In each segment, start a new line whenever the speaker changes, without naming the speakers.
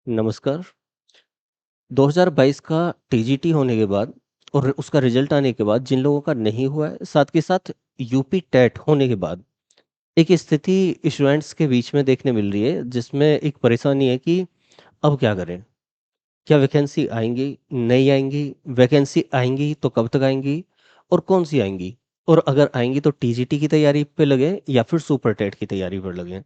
नमस्कार। 2022 का टीजीटी होने के बाद और उसका रिजल्ट आने के बाद जिन लोगों का नहीं हुआ है, साथ के साथ यूपी टेट होने के बाद एक स्थिति स्टूडेंट्स के बीच में देखने मिल रही है, जिसमें एक परेशानी है कि अब क्या करें? क्या वैकेंसी आएँगी, नहीं आएँगी? वैकेंसी आएँगी तो कब तक आएँगी और कौन-सी आएँगी? और अगर आएँगी तो टीजीटी की तैयारी पे लगें या फिर सुपर टेट की तैयारी पर लगें?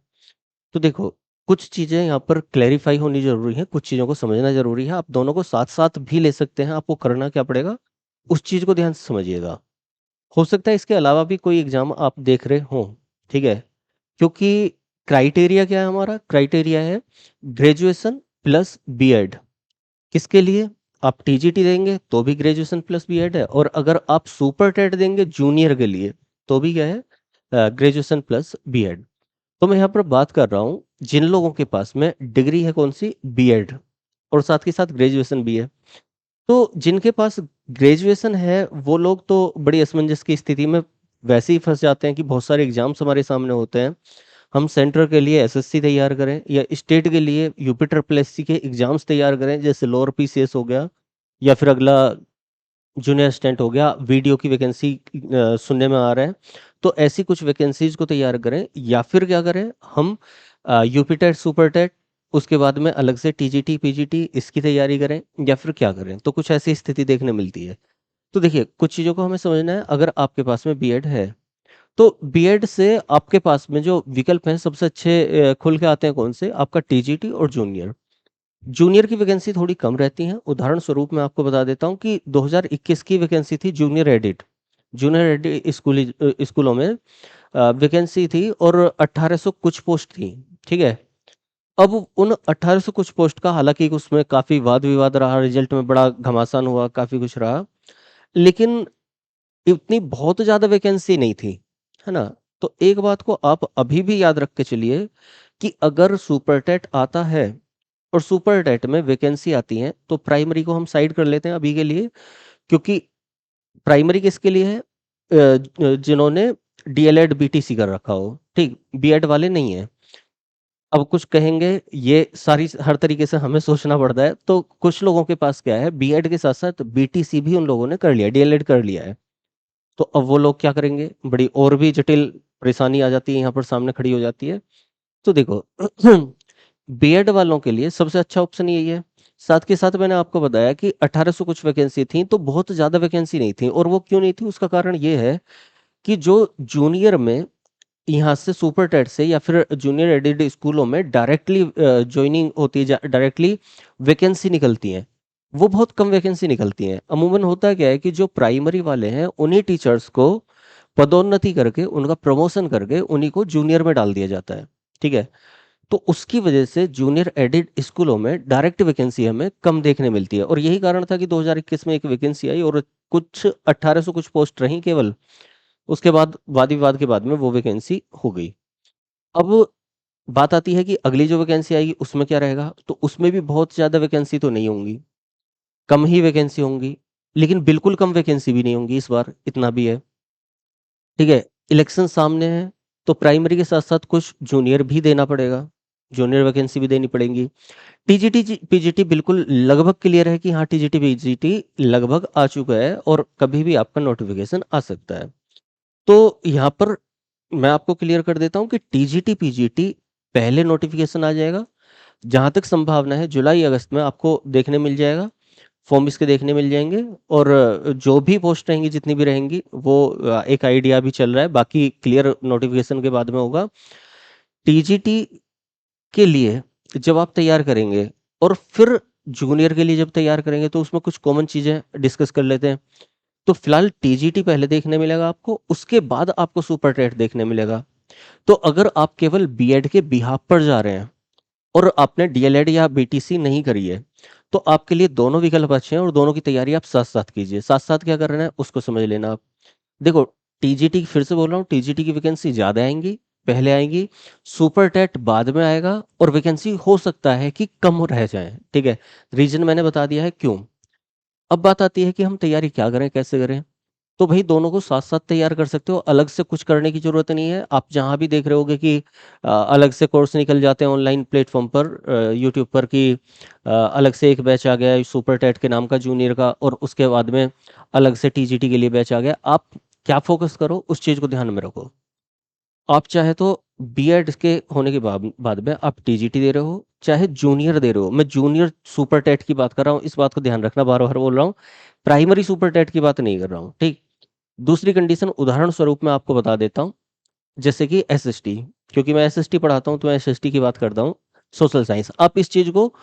तो देखो, कुछ चीज़ें यहाँ पर क्लैरिफ़ाई होनी ज़रूरी है, कुछ चीज़ों को समझना ज़रूरी है। आप दोनों को साथ-साथ भी ले सकते हैं, आपको करना क्या पड़ेगा, उस चीज़ को ध्यान से समझिएगा। हो सकता है इसके अलावा भी कोई एग्ज़ाम आप देख रहे हों, ठीक है? क्योंकि क्राइटेरिया क्या है हमारा? क्राइटेरिया है ग्रेजुएशन प्लस बीएड। किसके लिए? आप टीजीटी देंगे तो भी ग्रेजुएशन प्लस बीएड है, और अगर आप सुपर टेट देंगे जूनियर के लिए, तो भी क्या है? Graduation plus BEd. तो मैं यहाँ पर बात कर रहा हूँ जिन लोगों के पास में डिग्री है कौन-सी? बीएड, और साथ के साथ ग्रेजुएशन भी है। तो जिनके पास ग्रेजुएशन है वो लोग तो बड़ी असमंजस की स्थिति में वैसे ही फँस जाते हैं कि बहुत सारे एग्ज़ाम्स हमारे सामने होते हैं। हम सेंटर के लिए एसएससी तैयार करें या स्टेट के लिए यूपी ट्रिपल एससी के एग्ज़ाम्स तैयार करें, जैसे लोअर पीसीएस हो गया या फिर अगला जूनियर असिस्टेंट हो गया, वीडियो की वैकेंसी सुनने में आ रहा है। तो ऐसी कुछ वैकेंसीज़ को तैयार करें, या फिर क्या करें हम, यूपी टेट, सुपर टेट, उसके बाद में अलग से टीजीटी, पीजीटी इसकी तैयारी करें, या फिर क्या करें? तो कुछ ऐसी स्थिति देखने मिलती है। तो देखिए, कुछ चीज़ों को हमें समझना है। अगर आपके पास में बीएड है, तो बीएड से आपके पास में जो विकल्प हैं सबसे अच्छे खुल के आते हैं कौन से? आपका टीजीटी और जूनियर। जूनियर की वैकेंसी थोड़ी कम रहती हैं। उदाहरण स्वरूप मैं आपको बता देता हूँ कि 2021 की वैकेंसी थी जूनियर एडिट। जूनियर एडिट स्कूलों में वैकेंसी थी और 1800 कुछ पोस्ट थी, ठीक है? अब उन 1800 कुछ पोस्ट का, हालाँकि उसमें काफ़ी वाद-विवाद रहा, रिज़ल्ट में बड़ा घमासान हुआ, काफ़ी कुछ रहा। लेकिन इतनी बहुत ज़्यादा वैकेंसी नहीं थी, है ना? तो एक बात को आप अभी भी याद रख के चलिए कि अगर सुपर टेट आता है और सुपर टेट में वैकेंसी आती है, तो प्राइमरी को हम साइड कर लेते हैं अभी के लिए, क्योंकि प्राइमरी किसके लिए है? जिन्होंने डीएलएड, बीटीसी कर रखा हो, ठीक? बीएड वाले नहीं हैं। अब कुछ कहेंगे ये सारी हर तरीके से हमें सोचना पड़ता है, तो कुछ लोगों के पास क्या है, बीएड के साथ-साथ बीटीसी भी उन लोगों ने कर लिया है, डीएलएड कर लिया है। तो अब वो लोग क्या करेंगे? बड़ी और भी जटिल परेशानी आ जाती है, यहाँ पर सामने खड़ी हो जाती है। तो देखो, बीएड वालों के लिए सबसे अच्छा ऑप्शन यही है। साथ के साथ मैंने आपको बताया कि 1800 कुछ वैकेंसी थी, तो बहुत ज़्यादा वैकेंसी नहीं थी, और वो क्यों नहीं थी उसका कारण ये है कि जो जूनियर में यहाँ से सुपर टेट से या फिर जूनियर एडेड स्कूलों में डायरेक्टली जॉइनिंग होती है, डायरेक्टली वैकेंसी निकलती हैं, वो बहुत कम वैकेंसी निकलती हैं। अमूमन होता क्या है कि जो प्राइमरी वाले हैं उन्हीं टीचर्स को पदोन्नति करके, उनका प्रमोशन करके उन्हीं को जूनियर में डाल दिया जाता है, ठीक है? तो उसकी वजह से जूनियर एडेड स्कूलों में डायरेक्ट वैकेंसी हमें कम देखने मिलती है, और यही कारण था कि 2021 में एक वैकेंसी आई और कुछ 1800 कुछ पोस्ट रहीं केवल। उसके बाद वाद-विवाद के बाद में वो वैकेंसी हो गई। अब बात आती है कि अगली जो वैकेंसी आएगी उसमें क्या रहेगा? तो उसमें भी बहुत ज़्यादा वैकेंसी तो नहीं होंगी, कम ही वैकेंसी होंगी, लेकिन बिल्कुल कम वैकेंसी भी नहीं होंगी इस बार, इतना भी है, ठीक है? इलेक्शन सामने है, तो प्राइमरी के साथ-साथ कुछ जूनियर भी देना पड़ेगा, जूनियर वैकेंसी भी देनी पड़ेंगी। पीजीटी बिल्कुल लगभग क्लियर है कि हाँ, टीजीटी, पीजीटी लगभग आ चुका है और कभी भी आपका नोटिफ़िकेशन आ सकता है। तो यहाँ पर मैं आपको क्लियर कर देता हूँ कि टीजीटी, पीजीटी पहले नोटिफ़िकेशन आ जाएगा। जहाँ तक संभावना है जुलाई-अगस्त में आपको देखने मिल जाएगा, फॉर्म इसके देखने मिल जाएँगे, और जो भी पोस्ट रहेंगी, जितनी भी रहेंगी वो एक आइडिया अभी चल रहा है, बाकी क्लियर नोटिफ़िकेशन के बाद में होगा। टीजीटी के लिए जब आप तैयार करेंगे और फिर जूनियर के लिए जब तैयार करेंगे, तो उसमें कुछ कॉमन चीज़ें डिस्कस कर लेते हैं। तो फिलहाल टीजीटी पहले देखने मिलेगा आपको, उसके बाद आपको सुपर टेट देखने मिलेगा। तो अगर आप केवल बीएड के बिहाफ़ पर जा रहे हैं और आपने डीएलएड या बीटीसी नहीं करी है, तो आपके लिए दोनों विकल्प अच्छे हैं और दोनों की तैयारी आप साथ-साथ कीजिए। साथ-साथ क्या करना है उसको समझ लेना आप। देखो, टीजीटी फिर से बोल रहा हूँ, टीजीटी की वैकेंसी ज़्यादा आएँगी, पहले आएँगी, सुपर टेट बाद में आएगा, और वैकेंसी हो सकता है कि कम रह जाएँ, ठीक है? रीज़न मैंने बता दिया है क्यों। अब बात आती है कि हम तैयारी क्या करें, कैसे करें? तो भई दोनों को साथ-साथ तैयार कर सकते हो, अलग से कुछ करने की ज़रूरत नहीं है। आप जहाँ भी देख रहे होगे कि अलग से कोर्स निकल जाते हैं ऑनलाइन प्लेटफ़ॉर्म पर, यूट्यूब पर, कि अलग से एक बैच आ गया है सुपर टेट के नाम का जूनियर का, और उसके बाद में अलग से टीजीटी के लिए बैच आ गया। आप क्या फ़ोकस करो, उस चीज़ को ध्यान में रखो। आप चाहे तो बीएड के होने के बाद बाद में आप टीजीटी दे रहे हो, चाहे जूनियर दे रहे हो। मैं जूनियर सुपर टेट की बात कर रहा हूँ, इस बात को ध्यान रखना, बार-बार बोल रहा हूँ। प्राइमरी सुपर टेट की बात नहीं कर रहा हूँ, ठीक? दूसरी कंडीशन उदाहरण स्वरूप मैं आपको बता देता हूँ, जैसे कि एसएसटी, क्योंकि मैं एसएसटी पढ़ाता हूँ तो मैं एसएसटी की बात करता हूँ, सोशल साइंस। आप इस चीज़ को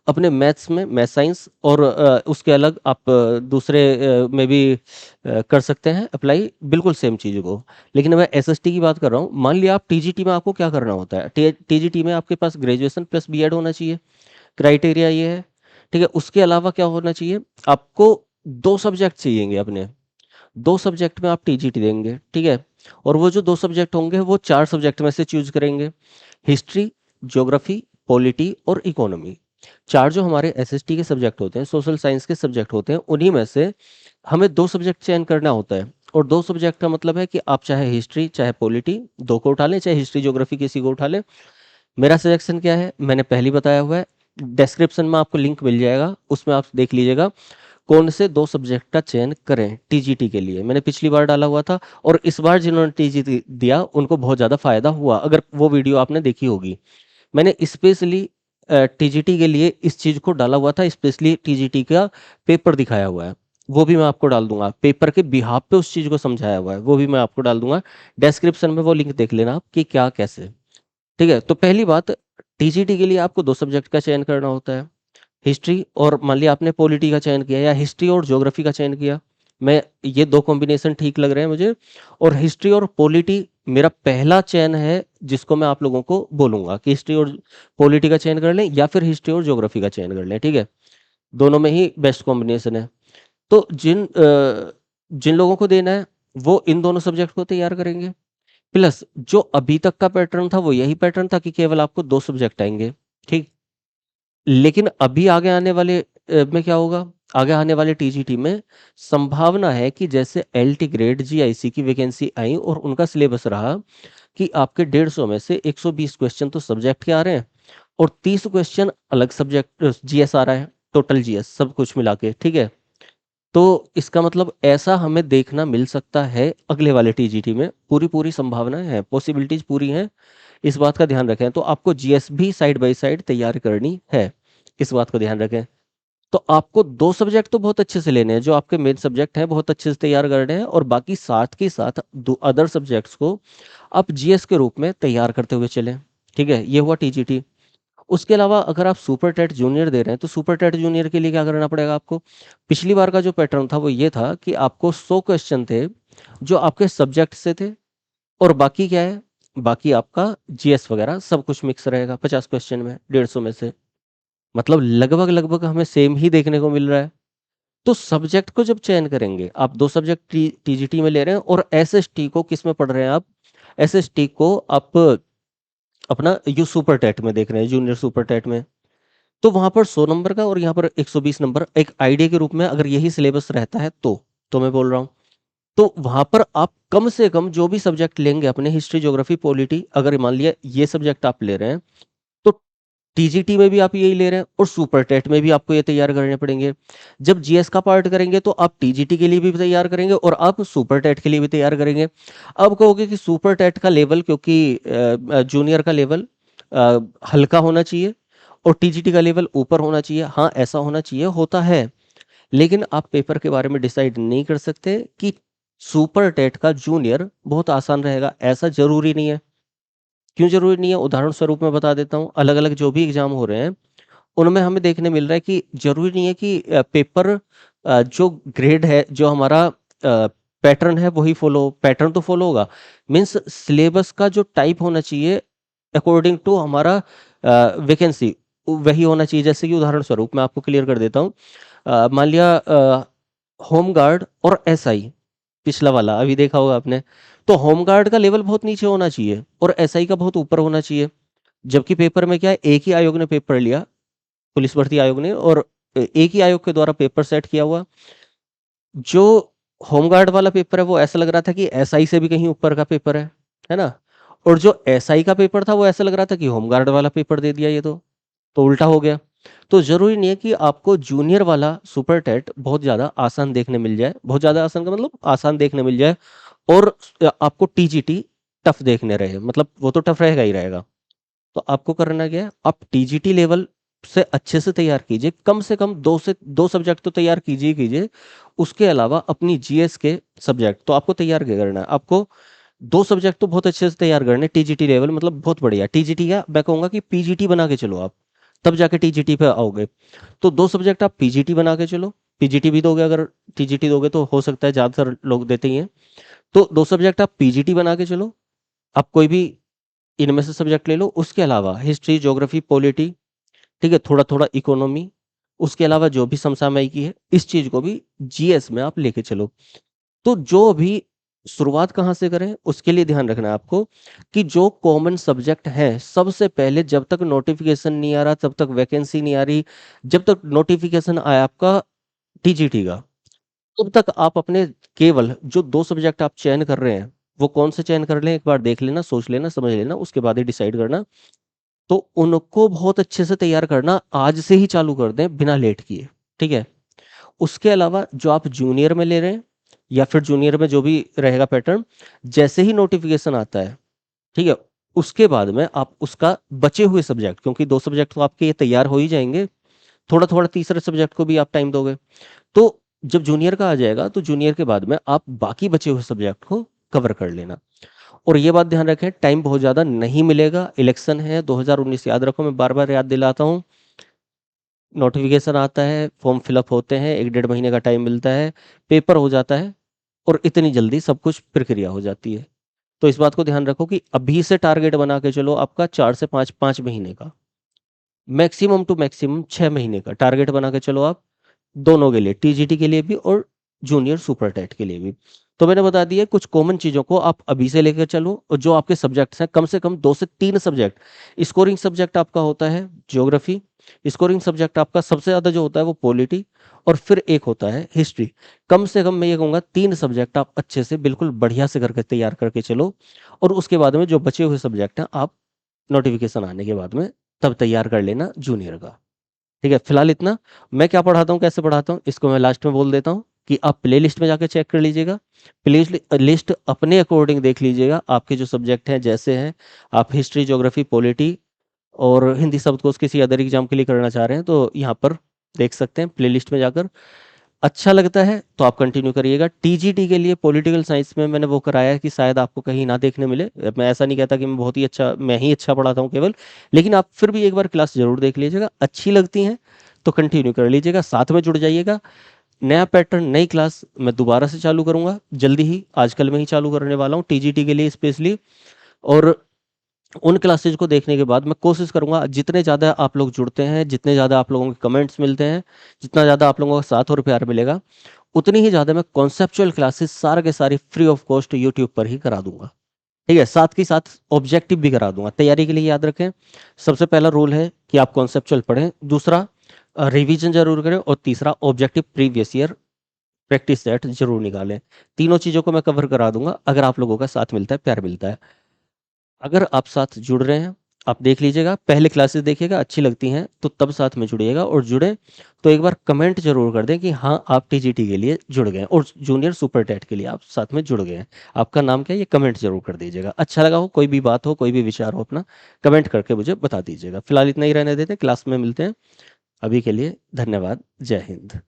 अपने मैथ्स में, मैथ साइंस, और उसके अलग आप दूसरे में भी कर सकते हैं अप्लाई, बिल्कुल सेम चीज़ को। लेकिन मैं एसएसटी की बात कर रहा हूँ। मान लिया आप टीजीटी में, आपको क्या करना होता है, टीजीटी में आपके पास ग्रेजुएशन प्लस बीएड होना चाहिए, क्राइटेरिया ये है, ठीक है? उसके अलावा क्या होना चाहिए, आपको 2 सब्जेक्ट चाहिएंगे अपने, 2 सब्जेक्ट में आप टीजीटी देंगे, ठीक है? और वो जो 2 सब्जेक्ट होंगे वो 4 सब्जेक्ट में से चूज़ करेंगे। हिस्ट्री, ज्योग्राफी, पॉलिटी और इकोनॉमी। 4 जो हमारे एसएसटी के सब्जेक्ट होते हैं, सोशल साइंस के सब्जेक्ट होते हैं, उन्हीं में से हमें 2 सब्जेक्ट चयन करना होता है। और 2 सब्जेक्ट का मतलब है कि आप चाहे हिस्ट्री, चाहे पॉलिटी, 2 को उठा लें, चाहे हिस्ट्री, ज्योग्राफी किसी को उठा लें। मेरा सजेशन क्या है, मैंने पहले ही बताया हुआ है, डिस्क्रिप्शन में आपको लिंक मिल जाएगा, उसमें आप देख लीजिएगा कौन से 2 सब्जेक्ट का चयन करें टीजीटी के लिए। मैंने पिछली बार डाला हुआ था, और इस बार जिन्होंने टीजीटी दिया उनको बहुत ज़्यादा फ़ायदा हुआ, अगर वो वीडियो आपने देखी होगी। मैंने स्पेशली टीजीटी के लिए इस चीज़ को डाला हुआ था, स्पेशली टीजीटी का पेपर दिखाया हुआ है। वो भी मैं आपको डाल दूँगा। पेपर के बिहाफ़ पे उस चीज़ को समझाया हुआ है, वो भी मैं आपको डाल दूँगा। डिस्क्रिप्शन में वो लिंक देख लेना आप कि क्या कैसे। ठीक है? तो पहली बात, टीजीटी के लिए आपको 2 सब्जेक्ट का चयन करना होता है। हिस्ट्री, और मान लिया आपने पॉलिटी का चयन किया या हिस्ट्री और ज्योग्राफी का चयन किया, मैं ये 2 कॉम्बिनेशन ठीक लग रहे हैं मुझे, और हिस्ट्री और पॉलिटी मेरा पहला चयन है, जिसको मैं आप लोगों को बोलूँगा कि हिस्ट्री और पॉलिटी का चयन कर लें, या फिर हिस्ट्री और ज्योग्राफी का चयन कर लें, ठीक है? दोनों में ही बेस्ट कॉम्बिनेशन है। तो जिन लोगों को देना है, वो इन दोनों सब्जेक्ट को तैयार करेंगे। प्लस जो अभी तक का पैटर्न था वो यही पैटर्न था कि केवल आपको 2 सब्जेक्ट आएँगे, ठीक? लेकिन अभी आगे आने वाले में क्या होगा? आगे आने वाले टीजीटी में संभावना है कि जैसे एलटी ग्रेड, जीआईसी की वैकेंसी आई और उनका सिलेबस रहा कि आपके 150 में से 120 क्वेश्चन तो सब्जेक्ट के आ रहे हैं और 30 क्वेश्चन अलग सब्जेक्ट जीएस आ रहा है, टोटल जीएस सब कुछ मिला के, ठीक है? तो इसका मतलब ऐसा हमें देखना मिल सकता है अगले वाले टीजीटी में, पूरी-पूरी संभावनाएँ हैं, पॉसिबिलिटीज़ पूरी हैं। इस बात का ध्यान रखें। तो आपको जीएस भी साइड बाय साइड तैयार करनी है, इस बात को ध्यान रखें। तो आपको 2 सब्जेक्ट तो बहुत अच्छे से लेने हैं, जो आपके मेन सब्जेक्ट हैं बहुत अच्छे से तैयार करने हैं, और बाकी साथ के साथ दो अदर सब्जेक्ट्स को आप जीएस के रूप में तैयार करते हुए चलें, ठीक है? ये हुआ टीजीटी। उसके अलावा अगर आप सुपर टेट जूनियर दे रहे हैं, तो सुपर टेट जूनियर के लिए क्या करना पड़ेगा आपको? पिछली बार का जो पैटर्न था वो ये था कि आपको 100 क्वेश्चन थे, जो आपके सब्जेक्ट से थे, और बाकी क्या है? बाकी आपका जीएस वगैरह सब कुछ मिक्स रहेगा 50 क्वेश्चन में, 150 में से। मतलब लगभग-लगभग हमें सेम ही देखने को मिल रहा है। तो सब्जेक्ट को जब चयन करेंगे, आप 2 सब्जेक्ट टीजीटी में ले रहे हैं और एसएसटी को किस में पढ़ रहे हैं आप? एसएसटी को आप अपना यू सुपर टेट में देख रहे हैं, जूनियर सुपर टेट में। तो वहाँ पर 100 नंबर का और यहाँ पर 120 नंबर, एक आइडिया के रूप में अगर यही सिलेबस रहता है तो मैं बोल रहा हूँ। तो वहाँ पर आप कम से कम जो भी सब्जेक्ट लेंगे अपने, हिस्ट्री, ज्योग्राफी, पॉलिटी, अगर मान लिया ये सब्जेक्ट आप ले रहे हैं, तो टीजीटी में भी आप यही ले रहे हैं और सुपर टेट में भी आपको ये तैयार करने पड़ेंगे। जब जीएस का पार्ट करेंगे तो आप टीजीटी के लिए भी तैयार करेंगे और आप सुपर टेट के लिए भी तैयार करेंगे। अब कहोगे कि सुपर टेट का लेवल, क्योंकि जूनियर का लेवल हल्का होना चाहिए और टीजीटी का लेवल ऊपर होना चाहिए। हाँ, ऐसा होना चाहिए, होता है। लेकिन आप पेपर के बारे में डिसाइड नहीं कर सकते कि सुपर टेट का जूनियर बहुत आसान रहेगा, ऐसा ज़रूरी नहीं है। क्यों ज़रूरी नहीं है? उदाहरण स्वरूप मैं बता देता हूँ। अलग-अलग जो भी एग्ज़ाम हो रहे हैं, उनमें हमें देखने मिल रहा है कि ज़रूरी नहीं है कि पेपर जो ग्रेड है, जो हमारा पैटर्न है वही फ़ॉलो, पैटर्न तो फ़ॉलो होगा। मीन्स सिलेबस का जो टाइप होना चाहिए अकॉर्डिंग टू हमारा वैकेंसी, वही होना चाहिए। जैसे कि उदाहरण स्वरूप मैं आपको क्लियर कर देता हूँ। मान लिया होमगार्ड और एसआई, पिछला वाला अभी देखा होगा आपने, तो होमगार्ड का लेवल बहुत नीचे होना चाहिए और एसआई का बहुत ऊपर होना चाहिए। जबकि पेपर में क्या है, एक ही आयोग ने पेपर लिया, पुलिस भर्ती आयोग ने, और एक ही आयोग के द्वारा पेपर सेट किया हुआ। जो होमगार्ड वाला पेपर है वो ऐसा लग रहा था कि एसआई से भी कहीं ऊपर का पेपर है ना? और जो एसआई का पेपर था वो ऐसा लग रहा था कि होमगार्ड वाला पेपर दे दिया ये तो उल्टा हो गया। तो ज़रूरी नहीं है कि आपको जूनियर वाला सुपर टेट बहुत ज़्यादा आसान देखने मिल जाए, बहुत ज़्यादा आसान का मतलब आसान देखने मिल जाए और आपको टीजीटी टफ देखने रहे, मतलब वो तो टफ रहेगा ही रहेगा। तो आपको करना क्या है, आप टीजीटी लेवल से अच्छे से तैयार कीजिए, कम से कम 2 से 2 सब्जेक्ट तो तैयार कीजिए ही कीजिए। उसके अलावा अपनी जीएस के सब्जेक्ट तो आपको तैयार क्या करना है, आपको 2 सब्जेक्ट तो बहुत अच्छे से तैयार करने हैं टीजीटी लेवल, मतलब बहुत बढ़िया। टीजीटी क्या मैं कहूँगा कि पीजीटी बना के चलो आप, तब जाके टीजीटी पे आओगे। तो 2 सब्जेक्ट आप पीजीटी बना के चलो, पीजीटी भी दोगे, अगर टीजीटी दोगे तो हो सकता है, ज़्यादातर लोग देते ही हैं। तो 2 सब्जेक्ट आप पीजीटी बना के चलो, आप कोई भी इनमें से सब्जेक्ट ले लो। उसके अलावा हिस्ट्री, ज्योग्राफी, पॉलिटी, ठीक है, थोड़ा-थोड़ा इकोनॉमी, उसके अलावा जो भी समसामयिकी है, इस चीज़ को भी जीएस में आप लेके चलो। तो जो भी शुरुआत कहाँ से करें, उसके लिए ध्यान रखना है आपको कि जो कॉमन सब्जेक्ट हैं, सबसे पहले जब तक नोटिफ़िकेशन नहीं आ रहा, तब तक वैकेंसी नहीं आ रही, जब तक नोटिफ़िकेशन आया आपका टीजीटी का, तब तक आप अपने केवल जो 2 सब्जेक्ट आप चयन कर रहे हैं, वो कौन से चयन कर लें, एक बार देख लेना, सोच लेना, समझ लेना, उसके बाद ही डिसाइड करना। तो उनको बहुत अच्छे से तैयार करना आज से ही चालू कर दें बिना लेट किए, ठीक है? उसके अलावा जो आप जूनियर में ले रहे हैं या फिर जूनियर में जो भी रहेगा पैटर्न, जैसे ही नोटिफिकेशन आता है, ठीक है, उसके बाद में आप उसका बचे हुए सब्जेक्ट, क्योंकि 2 सब्जेक्ट तो आपके ये तैयार हो ही जाएँगे, थोड़ा-थोड़ा तीसरे सब्जेक्ट को भी आप टाइम दोगे। तो जब जूनियर का आ जाएगा, तो जूनियर के बाद में आप बाकी बचे हुए सब्जेक्ट को कवर कर लेना। और ये बात ध्यान रखें, टाइम बहुत ज़्यादा नहीं मिलेगा, इलेक्शन है 2019, याद रखो, मैं बार-बार याद दिलाता हूँ। नोटिफिकेशन आता है, फॉर्म फिलअप होते हैं, 1 डेढ़ महीने का टाइम मिलता है, पेपर हो जाता है और इतनी जल्दी सब कुछ प्रक्रिया हो जाती है। तो इस बात को ध्यान रखो कि अभी से टारगेट बना के चलो आपका 4 से 5 महीने का, मैक्सिमम टू मैक्सिमम 6 महीने का टारगेट बना के चलो आप, दोनों के लिए, टीजीटी के लिए भी और जूनियर सुपर टेट के लिए भी। तो मैंने बता दिया कुछ कॉमन चीज़ों को आप अभी से लेकर चलो, और जो आपके सब्जेक्ट्स हैं, कम से कम 2 से 3 सब्जेक्ट। स्कोरिंग सब्जेक्ट आपका होता है ज्योग्राफी, स्कोरिंग सब्जेक्ट आपका सबसे ज़्यादा जो होता है वो पॉलिटी, और फिर एक होता है हिस्ट्री। कम से कम मैं ये कहूँगा 3 सब्जेक्ट आप अच्छे से बिल्कुल बढ़िया से करके तैयार करके चलो, और उसके बाद में जो बचे हुए सब्जेक्ट हैं आप नोटिफिकेशन आने के बाद में तब तैयार कर लेना जूनियर का। ठीक है, फिलहाल इतना। मैं क्या पढ़ाता हूँ, कैसे पढ़ाता हूँ, इसको मैं लास्ट में बोल देता हूँ कि आप प्लेलिस्ट में जाके चेक कर लीजिएगा। लिस्ट अपने अकॉर्डिंग देख लीजिएगा, आपके जो सब्जेक्ट हैं जैसे हैं, आप हिस्ट्री, ज्योग्राफी, पॉलिटी और हिंदी शब्दकोश किसी अदर एग्जाम के लिए करना चाह रहे हैं तो यहाँ पर देख सकते हैं प्लेलिस्ट में जाकर। अच्छा लगता है तो आप कंटिन्यू करिएगा। टीजीटी के लिए पॉलिटिकल साइंस में मैंने वो कराया है कि शायद आपको कहीं ना देखने मिले। मैं ऐसा नहीं कहता कि मैं बहुत ही अच्छा, मैं ही अच्छा पढ़ाता हूँ केवल, लेकिन आप फिर भी एक बार क्लास ज़रूर देख लीजिएगा, अच्छी लगती हैं तो कंटिन्यू कर लीजिएगा, साथ में जुड़ जाइएगा। नया पैटर्न, नई क्लास मैं दोबारा से चालू करूँगा जल्दी ही, आजकल में ही चालू करने वाला हूँ टीजीटी के लिए स्पेशली। और उन क्लासेज को देखने के बाद मैं कोशिश करूँगा जितने ज़्यादा आप लोग जुड़ते हैं, जितने ज़्यादा आप लोगों के कमेंट्स मिलते हैं, जितना ज़्यादा आप लोगों का साथ और प्यार मिलेगा, उतनी ही ज़्यादा मैं कॉन्सेप्चुअल क्लासेस सारा के सारी फ्री ऑफ कॉस्ट यूट्यूब पर ही करा दूँगा। ठीक है? साथ के साथ ऑब्जेक्टिव भी करा दूँगा। तैयारी के लिए याद रखें, सबसे पहला रूल है कि आप कॉन्सेप्चुअल पढ़ें, दूसरा रिवीजन ज़रूर करें, और तीसरा objective previous year practice set ज़रूर निकालें। तीनों चीज़ों को मैं कवर करा दूँगा अगर आप लोगों का साथ मिलता है, प्यार मिलता है। अगर आप साथ जुड़ रहे हैं, आप देख लीजिएगा, पहले क्लासेस देखिएगा, अच्छी लगती हैं तो तब साथ में जुड़िएगा, और जुड़े तो एक बार कमेंट जरूर कर दें कि हाँ आप टीजीटी के लिए जुड़ गए हैं और जूनियर सुपर टेट के लिए आप साथ में जुड़ गए हैं। आपका नाम क्या है ये कमेंट जरूर कर दीजिएगा। अच्छा लगा हो, कोई भी बात हो, कोई भी विचार हो, अपना कमेंट करके मुझे बता दीजिएगा। फिलहाल इतना ही रहने देते हैं, क्लास में मिलते हैं। अभी के लिए धन्यवाद। जय हिंद।